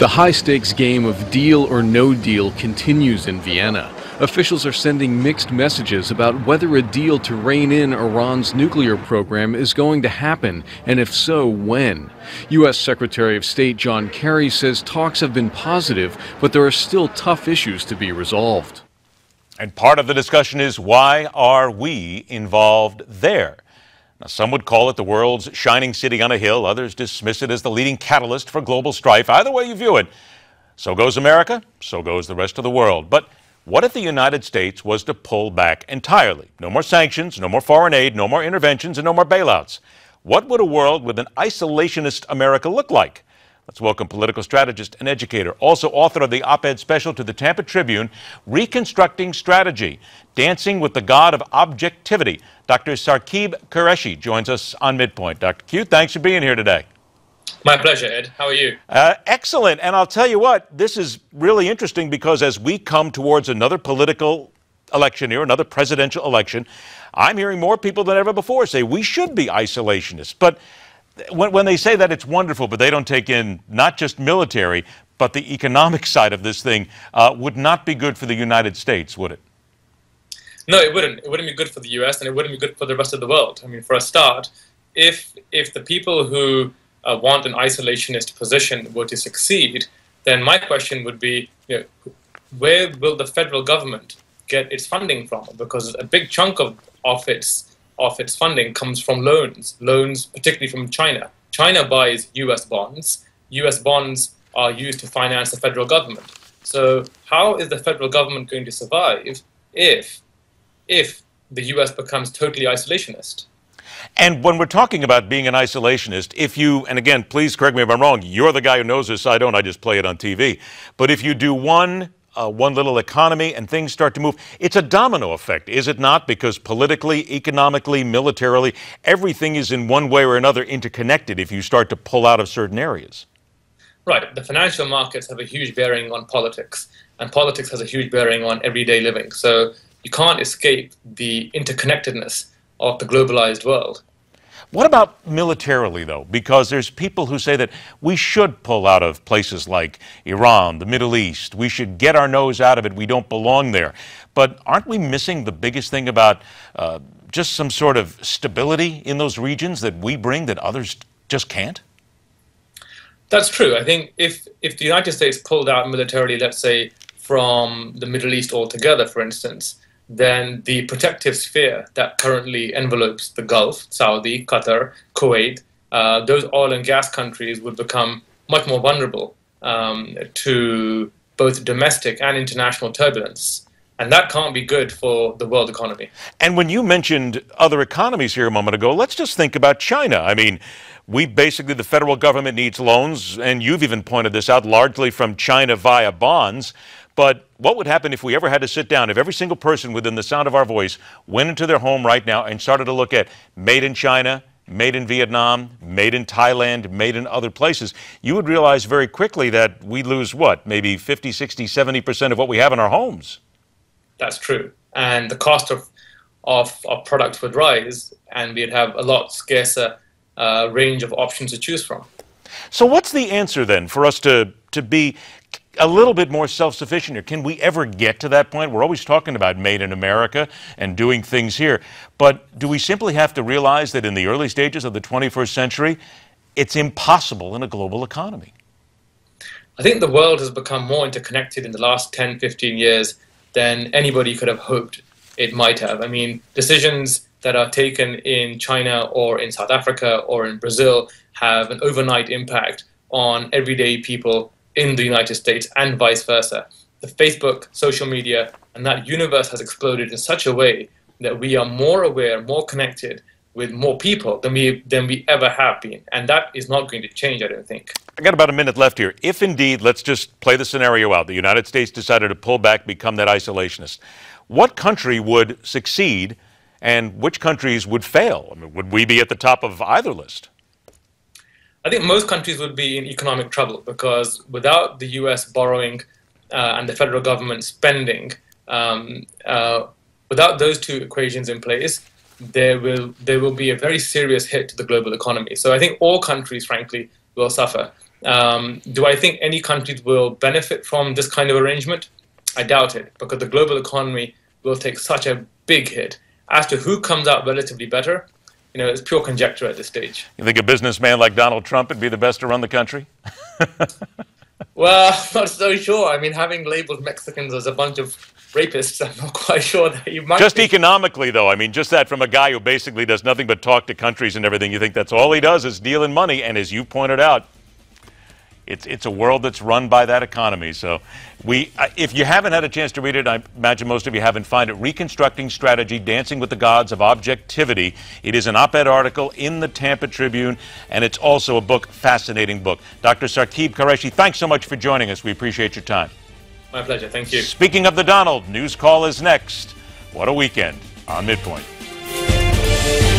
The high-stakes game of deal or no deal continues in Vienna. Officials are sending mixed messages about whether a deal to rein in Iran's nuclear program is going to happen, and if so, when. U.S. Secretary of State John Kerry says talks have been positive, but there are still tough issues to be resolved. And part of the discussion is, why are we involved there? Now, some would call it the world's shining city on a hill. Others dismiss it as the leading catalyst for global strife. Either way you view it, so goes America, so goes the rest of the world. But what if the United States was to pull back entirely? No more sanctions, no more foreign aid, no more interventions, and no more bailouts. What would a world with an isolationist America look like? Let's welcome political strategist and educator, also author of the op-ed special to the Tampa Tribune, Reconstructing Strategy, Dancing with the God of Objectivity. Dr. Saqib Qureshi joins us on MidPoint. Dr. Q, thanks for being here today. My pleasure, Ed. How are you? Excellent. And I'll tell you what, this is really interesting because as we come towards another political election here, another presidential election, I'm hearing more people than ever before say we should be isolationists. But when they say that, it's wonderful, but they don't take in not just military, but the economic side of this thing would not be good for the United States, would it? No, it wouldn't. It wouldn't be good for the U.S. and it wouldn't be good for the rest of the world. I mean, for a start, if the people who want an isolationist position were to succeed, then my question would be, where will the federal government get its funding from? Because a big chunk of its funding comes from loans particularly from China. China buys U.S. bonds. U.S. bonds are used to finance the federal government. So how is the federal government going to survive if the U.S. becomes totally isolationist? And when we're talking about being an isolationist, if you, and again, please correct me if I'm wrong, you're the guy who knows this, I don't, I just play it on TV. But if you do one little economy and things start to move, it's a domino effect, is it not? Because politically, economically, militarily, everything is in one way or another interconnected if you start to pull out of certain areas. Right. The financial markets have a huge bearing on politics, and politics has a huge bearing on everyday living. So you can't escape the interconnectedness of the globalized world. What about militarily, though? Because there's people who say that we should pull out of places like Iran, the Middle East. We should get our nose out of it. We don't belong there. But aren't we missing the biggest thing about just some sort of stability in those regions that we bring that others just can't? That's true. I think if the United States pulled out militarily, let's say, from the Middle East altogether, for instance, then the protective sphere that currently envelopes the Gulf, Saudi, Qatar, Kuwait, those oil and gas countries would become much more vulnerable to both domestic and international turbulence. And that can't be good for the world economy. And when you mentioned other economies here a moment ago, let's just think about China. I mean, the federal government needs loans, and you've even pointed this out, largely from China via bonds. But what would happen if we ever had to sit down, if every single person within the sound of our voice went into their home right now and started to look at made in China, made in Vietnam, made in Thailand, made in other places, you would realize very quickly that we lose what, maybe 50, 60, 70% of what we have in our homes. That's true. And the cost of products would rise, and we'd have a lot scarcer range of options to choose from. So what's the answer then for us to be a little bit more self-sufficient here? Can we ever get to that point? We're always talking about made in America and doing things here. But do we simply have to realize that in the early stages of the 21st century, it's impossible in a global economy? I think the world has become more interconnected in the last 10, 15 years than anybody could have hoped it might have. I mean, decisions that are taken in China or in South Africa or in Brazil have an overnight impact on everyday people in the United States and vice versa. The Facebook, social media, and that universe has exploded in such a way that we are more aware, more connected with more people than we ever have been. And that is not going to change, I don't think. I got about a minute left here. If indeed, let's just play the scenario out, the United States decided to pull back, become that isolationist, what country would succeed and which countries would fail? I mean, would we be at the top of either list? I think most countries would be in economic trouble because without the U.S. borrowing and the federal government spending, without those two equations in place, there will be a very serious hit to the global economy. So I think all countries, frankly, will suffer. Do I think any countries will benefit from this kind of arrangement? I doubt it, because the global economy will take such a big hit. As to who comes out relatively better, it's pure conjecture at this stage. You think a businessman like Donald Trump would be the best to run the country? Well, I'm not so sure. I mean, having labeled Mexicans as a bunch of rapists, I'm not quite sure that you might. Just economically, though, I mean, just that from a guy who basically does nothing but talk to countries and everything, you think that's all he does is deal in money. And as you pointed out, it's a world that's run by that economy. So if you haven't had a chance to read it, I imagine most of you haven't, find it, Reconstructing Strategy, Dancing with the Gods of Objectivity. It is an op-ed article in the Tampa Tribune, and it's also a book, fascinating book. Dr. Saqib Qureshi, thanks so much for joining us. We appreciate your time. My pleasure. Thank you. Speaking of the Donald, News Call is next. What a weekend on MidPoint.